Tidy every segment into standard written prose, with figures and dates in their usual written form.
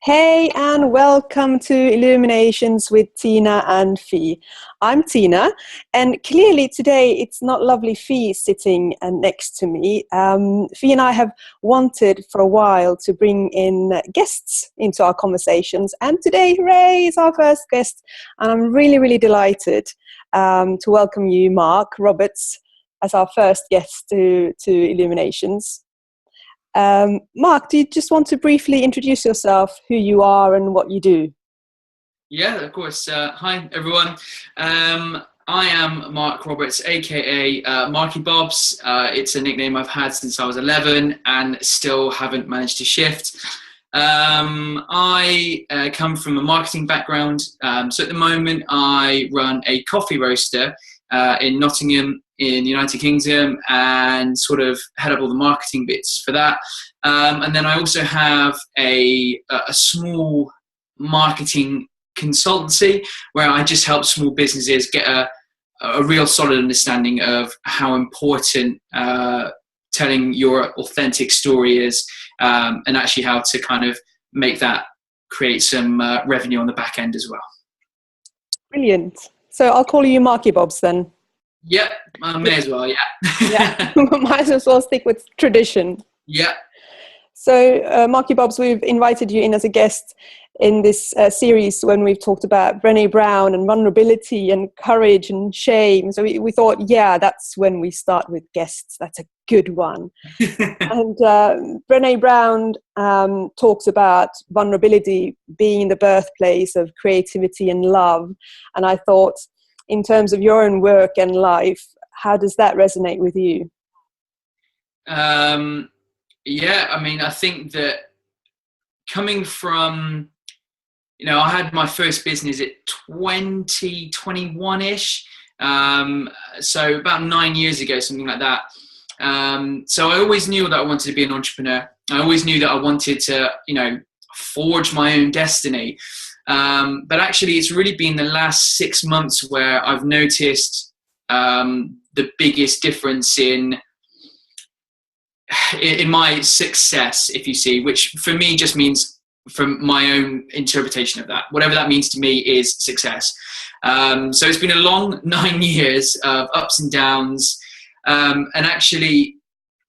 Hey, and welcome to Illuminations with Tiina and Fee. I'm Tiina, and clearly today it's not lovely Fee sitting next to me. Fee and I have wanted for a while to bring in guests into our conversations, and today, hooray, is our first guest, and I'm really, really delighted to welcome you, Mark Roberts, as our first guest to Illuminations. Mark, do you just want to briefly introduce yourself, who you are and what you do? Yeah, of course. Hi, everyone. I am Mark Roberts, aka MarkyBobs. It's a nickname I've had since I was 11 and still haven't managed to shift. I come from a marketing background. So at the moment, I run a coffee roaster in Nottingham in the United Kingdom and sort of head up all the marketing bits for that. And then I also have a small marketing consultancy where I just help small businesses get a real solid understanding of how important telling your authentic story is, and actually how to kind of make that create some revenue on the back end as well. Brilliant. So I'll call you MarkyBobs then. Yep, may as well, yeah. Yeah, might as well stick with tradition. Yeah. So, MarkyBobs, we've invited you in as a guest in this series when we've talked about Brené Brown and vulnerability and courage and shame. So we thought, yeah, that's when we start with guests. That's a good one. And Brené Brown talks about vulnerability being the birthplace of creativity and love. And I thought, in terms of your own work and life, how does that resonate with you? Yeah, I mean, I think that coming from, I had my first business at 2021-ish, so about 9 years ago, something like that. So I always knew that I wanted to be an entrepreneur. I always knew that I wanted to, forge my own destiny. But actually, it's really been the last 6 months where I've noticed the biggest difference in my success, if you see, which for me just means, from my own interpretation of that, whatever that means to me is success. So it's been a long 9 years of ups and downs. And actually,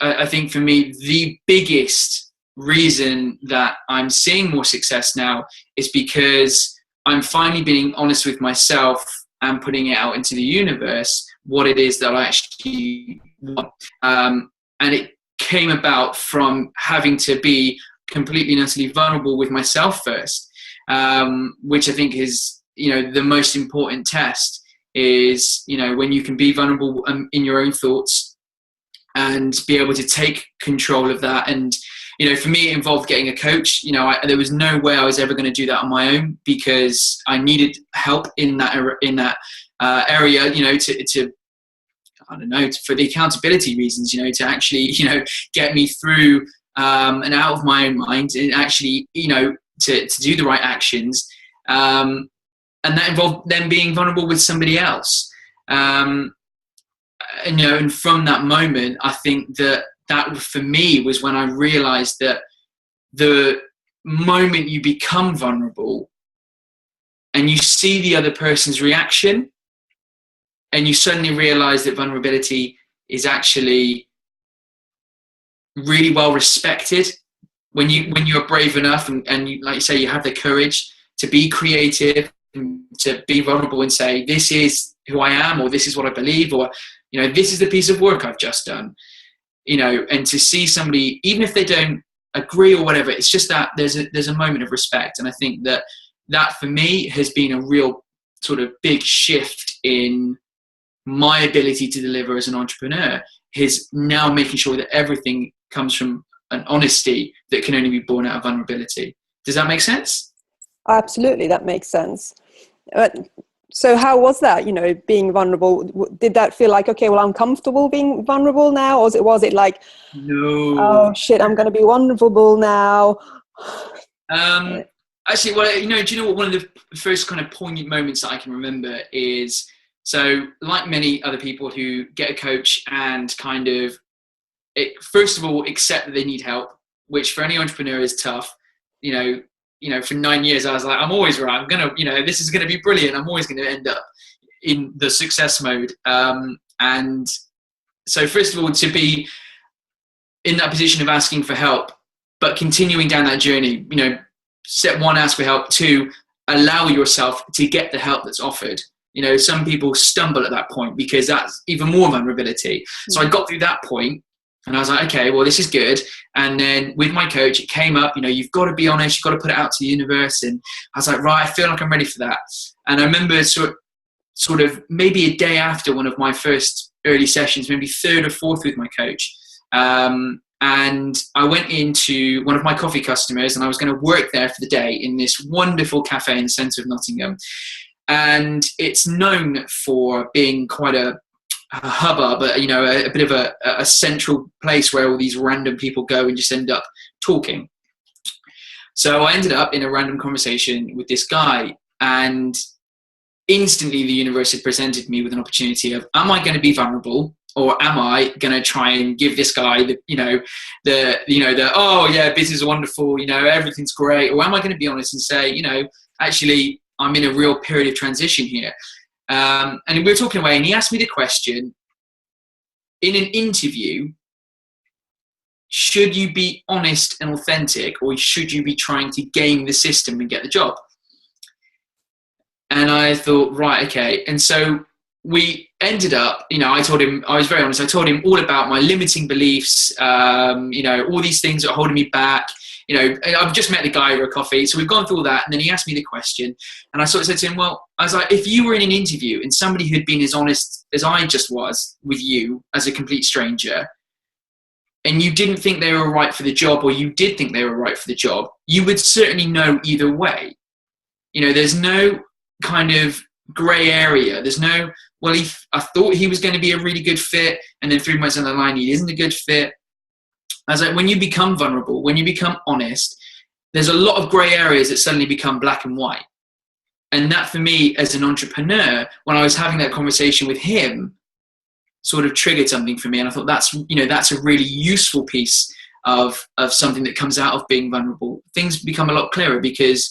I think for me, the biggest reason that I'm seeing more success now is because I'm finally being honest with myself and putting it out into the universe, what it is that I actually want. And it came about from having to be completely and utterly vulnerable with myself first, which I think is, the most important test is, when you can be vulnerable in your own thoughts and be able to take control of that. And, for me, it involved getting a coach. There was no way I was ever going to do that on my own because I needed help in that area, to I don't know, for the accountability reasons, to actually, get me through and out of my own mind and actually, to do the right actions. And that involved then being vulnerable with somebody else. And from that moment, I think that for me was when I realized that the moment you become vulnerable and you see the other person's reaction, and you suddenly realize that vulnerability is actually really well respected when you're brave enough and you, like you say, you have the courage to be creative, to be vulnerable and say, this is who I am, or this is what I believe, or, this is the piece of work I've just done, and to see somebody, even if they don't agree or whatever, it's just that there's a moment of respect. And I think that for me has been a real sort of big shift in my ability to deliver as an entrepreneur, is now making sure that everything comes from an honesty that can only be born out of vulnerability. Does that make sense? Absolutely, that makes sense. So how was that, being vulnerable? Did that feel like, okay, well, I'm comfortable being vulnerable now? Or was it like, no, oh shit, I'm going to be vulnerable now? Actually, well, do you know what? One of the first kind of poignant moments that I can remember is, so like many other people who get a coach and kind of, first of all, accept that they need help, which for any entrepreneur is tough. for 9 years, I was like, I'm always right. I'm going to, this is going to be brilliant. I'm always going to end up in the success mode. And so first of all, to be in that position of asking for help, but continuing down that journey, step one, ask for help. Two, allow yourself to get the help that's offered. Some people stumble at that point because that's even more vulnerability. So I got through that point and I was like, okay, well, this is good. And then with my coach, it came up, you've got to be honest, you've got to put it out to the universe. And I was like, right, I feel like I'm ready for that. And I remember sort of maybe a day after one of my first early sessions, maybe third or fourth with my coach, and I went into one of my coffee customers and I was going to work there for the day in this wonderful cafe in the centre of Nottingham. And it's known for being quite a hubbub, a bit of a central place where all these random people go and just end up talking. So I ended up in a random conversation with this guy, and instantly the universe had presented me with an opportunity of, am I going to be vulnerable? Or am I going to try and give this guy oh yeah, business is wonderful, everything's great? Or am I going to be honest and say, actually, I'm in a real period of transition here? And we were talking away, and he asked me the question, in an interview, should you be honest and authentic, or should you be trying to game the system and get the job? And I thought, right, okay. And so we ended up, I told him, I was very honest, I told him all about my limiting beliefs, all these things that are holding me back. I've just met the guy over a coffee, so we've gone through all that, and then he asked me the question, and I sort of said to him, well, I was like, if you were in an interview and somebody who'd been as honest as I just was with you as a complete stranger, and you didn't think they were right for the job, or you did think they were right for the job, you would certainly know either way. There's no kind of grey area. There's no, well, I thought he was going to be a really good fit, and then 3 months down the line, he isn't a good fit. I was like, when you become vulnerable, when you become honest, there's a lot of grey areas that suddenly become black and white. And that, for me, as an entrepreneur, when I was having that conversation with him, sort of triggered something for me. And I thought that's a really useful piece of something that comes out of being vulnerable. Things become a lot clearer because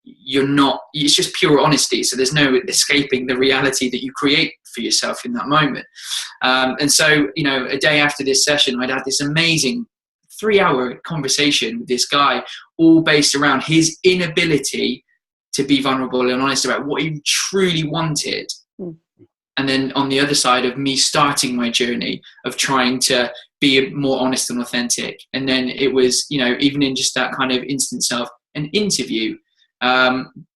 it's just pure honesty. So there's no escaping the reality that you create for yourself in that moment. And so, a day after this session, I'd had this amazing 3-hour conversation with this guy, all based around his inability to be vulnerable and honest about what he truly wanted. And then on the other side of me starting my journey of trying to be more honest and authentic. And then it was, even in just that kind of instance of an interview,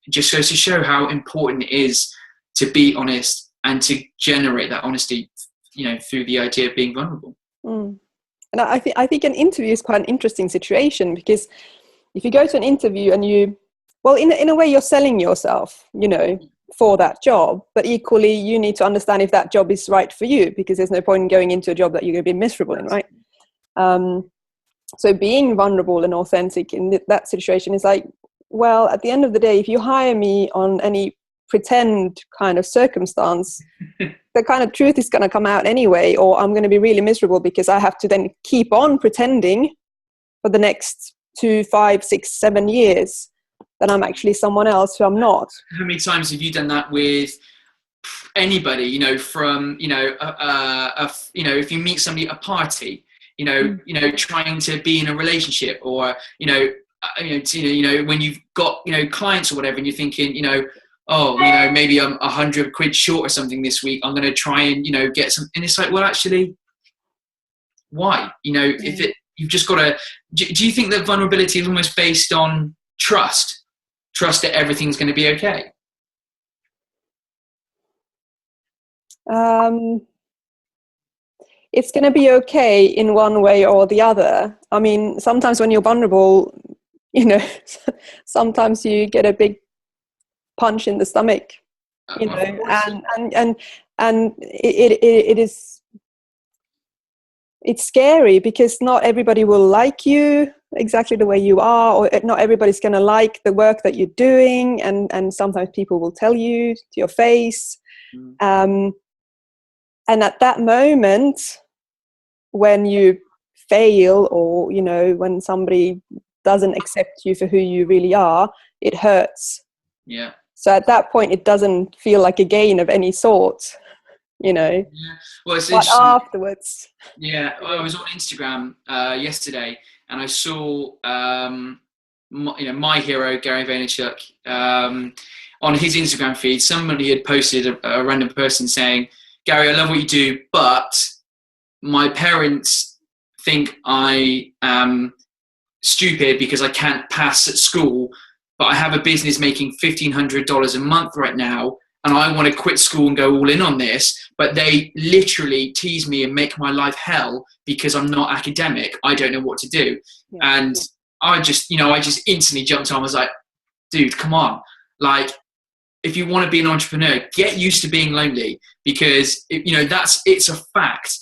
just goes to show how important it is to be honest and to generate that honesty, through the idea of being vulnerable. And I think an interview is quite an interesting situation, because if you go to an interview and in a way you're selling yourself, for that job, but equally you need to understand if that job is right for you, because there's no point in going into a job that you're going to be miserable in, right? So being vulnerable and authentic in that situation is like, well, at the end of the day, if you hire me on any pretend kind of circumstance, the kind of truth is going to come out anyway, or I'm going to be really miserable because I have to then keep on pretending for the next 2, 5, 6, 7 years that I'm actually someone else who I'm not. How many times have you done that with anybody, from, if you meet somebody at a party, trying to be in a relationship, or, when you've got, clients or whatever, and you're thinking, maybe I'm 100 quid short or something this week. I'm going to try and, get some, and it's like, well, actually, why? If you've just got to, do you think that vulnerability is almost based on trust that everything's going to be okay? It's going to be okay in one way or the other. I mean, sometimes when you're vulnerable, sometimes you get a big punch in the stomach, and it's scary, because not everybody will like you exactly the way you are, or not everybody's going to like the work that you're doing, and sometimes people will tell you to your face. And at that moment, when you fail, or when somebody doesn't accept you for who you really are, it hurts. Yeah. So at that point, it doesn't feel like a gain of any sort, Yeah. Well, it's But interesting. afterwards. Yeah, I was on Instagram yesterday, and I saw my hero Gary Vaynerchuk on his Instagram feed. Somebody had posted a random person saying, "Gary, I love what you do, but my parents think I am stupid because I can't pass at school, but I have a business making $1,500 a month right now, and I want to quit school and go all in on this, but they literally tease me and make my life hell because I'm not academic. I don't know what to do." Yeah. And I just instantly jumped on. I was like, dude, come on. Like, if you want to be an entrepreneur, get used to being lonely, because it's a fact.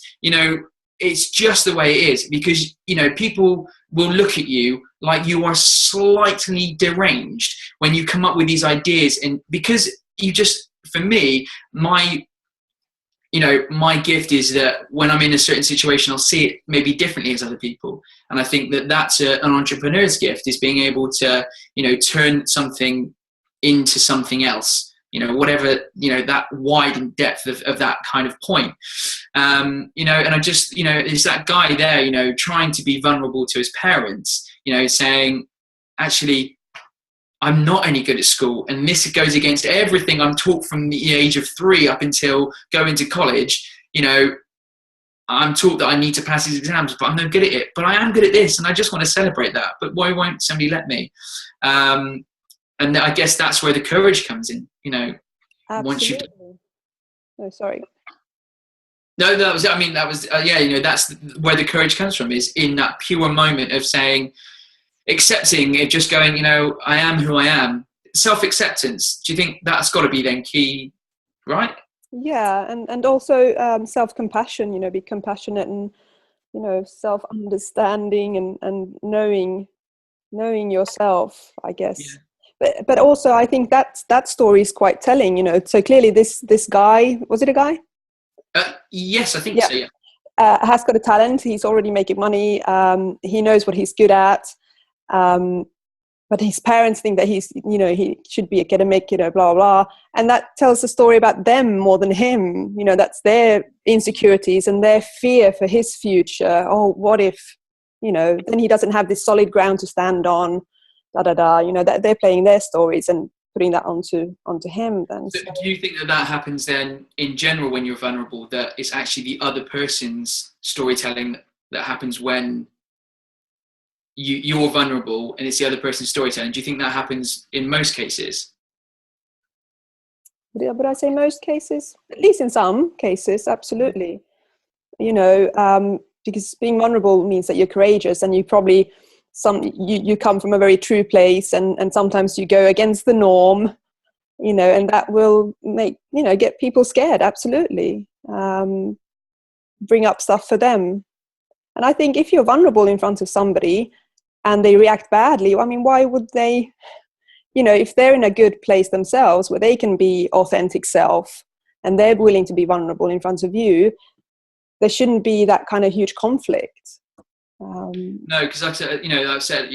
It's just the way it is, because people will look at you like you are slightly deranged when you come up with these ideas, and because for me, my gift is that when I'm in a certain situation, I'll see it maybe differently as other people. And I think that that's an entrepreneur's gift, is being able to, turn something into something else, whatever, that wide and depth of that kind of point. And I just, there's that guy there, trying to be vulnerable to his parents, saying, actually, I'm not any good at school, and this goes against everything I'm taught from the age of 3 up until going to college. I'm taught that I need to pass these exams, but I'm no good at it. But I am good at this, and I just want to celebrate that. But why won't somebody let me? And I guess that's where the courage comes in. Absolutely. No, sorry. No, that was that's where the courage comes from, is in that pure moment of saying, accepting it, just going, I am who I am. Self-acceptance. Do you think that's got to be then key, right? Yeah, and also self-compassion, be compassionate and, self-understanding and knowing yourself, I guess. Yeah. But also I think that story is quite telling, So clearly this guy, was it a guy? Yes, I think so, yeah. Has got a talent. He's already making money. He knows what he's good at. But his parents think that he should be academic, blah, blah. And that tells a story about them more than him. That's their insecurities and their fear for his future. Oh, what if, then he doesn't have this solid ground to stand on, that they're playing their stories and putting that onto him then. So do you think that happens then in general when you're vulnerable, that it's actually the other person's storytelling that happens when you're vulnerable and it's the other person's storytelling? Do you think that happens in most cases? Would I say most cases? At least in some cases, absolutely. Because being vulnerable means that you're courageous, and you probably you come from a very true place, and sometimes you go against the norm, and that will make, get people scared, absolutely. Bring up stuff for them. And I think if you're vulnerable in front of somebody and they react badly, I mean, why would they, if they're in a good place themselves where they can be authentic self and they're willing to be vulnerable in front of you, there shouldn't be that kind of huge conflict. No, because I've said,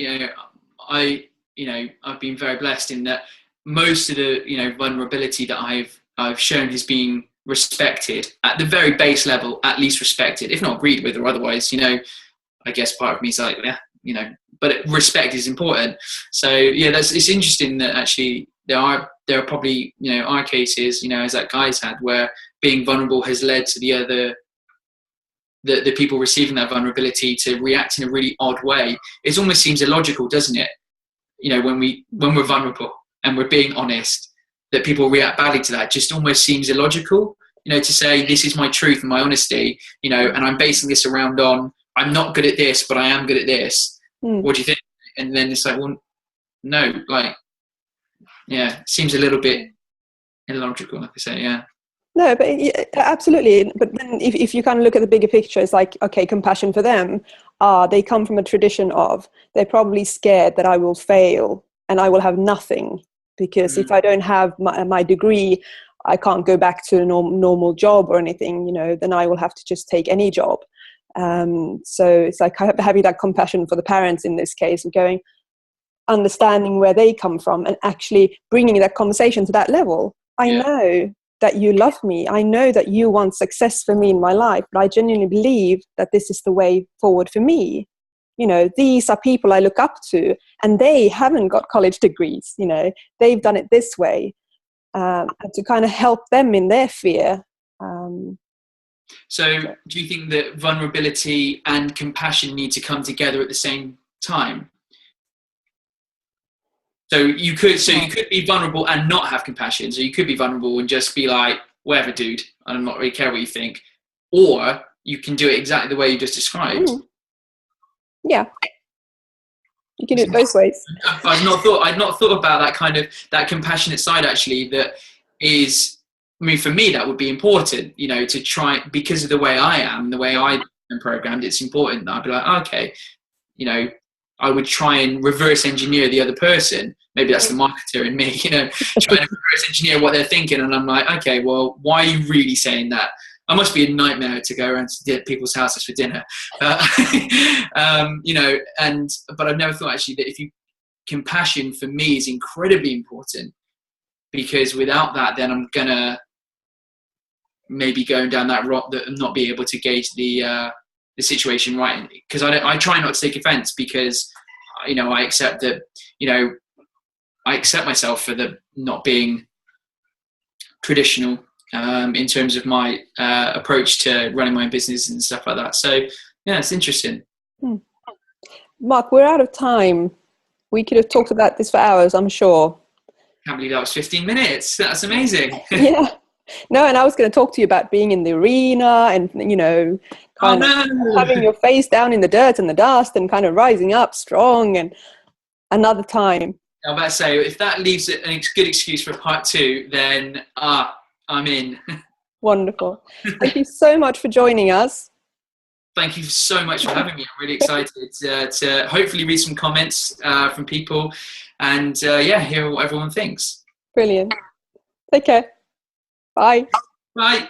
I've been very blessed in that most of the, vulnerability that I've shown has been respected at the very base level, at least respected, if not agreed with or otherwise. I guess part of me is like, but respect is important. So yeah, it's interesting that actually there are probably are cases, as that guy's had, where being vulnerable has led to the people receiving that vulnerability to react in a really odd way. It almost seems illogical, doesn't it? When we're vulnerable and we're being honest, that people react badly to that just almost seems illogical. To say, this is my truth and my honesty, and I'm basing this around on, I'm not good at this, but I am good at this. What do you think? And then it's like, well, no, it seems a little bit illogical, like I say, yeah. No, but absolutely. But then if you kind of look at the bigger picture, it's like, okay, compassion for them. They come from a tradition of, they're probably scared that I will fail and I will have nothing, because if I don't have my degree, I can't go back to a normal job or anything, then I will have to just take any job. So it's like having that compassion for the parents in this case, of going, understanding where they come from and actually bringing that conversation to that level. I know that you love me. I know that you want success for me in my life, but I genuinely believe that this is the way forward for me. You know, these are people I look up to, and they haven't got college degrees. You know, they've done it this way, and to kind of help them in their fear. So do you think that vulnerability and compassion need to come together at the same time? So you could be vulnerable and not have compassion. So you could be vulnerable and just be like, whatever, dude, I'm not really care what you think. Or you can do it exactly the way you just described. Yeah. You can do it both ways. I'd not thought about that kind of, that compassionate side, actually, that is, I mean, for me, that would be important, you know, to try, because of the way I am, the way I am programmed, it's important that I'd be like, okay, you know, I would try and reverse engineer the other person. Maybe that's the marketer in me, you know, trying to reverse engineer what they're thinking. And I'm like, okay, well, why are you really saying that? I must be a nightmare to go around to people's houses for dinner. You know, but I've never thought actually that compassion for me is incredibly important, because without that, then I'm gonna maybe going down that route that I'm not be able to gauge the situation right. Because I try not to take offense, because, you know, I accept that, you know, I accept myself for the not being traditional in terms of my approach to running my business and stuff like that. So yeah, it's interesting. Mark, we're out of time. We could have talked about this for hours, I'm sure. Can't believe that was 15 minutes. That's amazing. Yeah. No, and I was going to talk to you about being in the arena and, you know, kind of having your face down in the dirt and the dust and kind of rising up strong, and another time. I'm about to say, if that leaves it a good excuse for part 2, then I'm in. Wonderful. Thank you so much for joining us. Thank you so much for having me. I'm really excited to hopefully read some comments from people and hear what everyone thinks. Brilliant. Take care. Bye. Bye.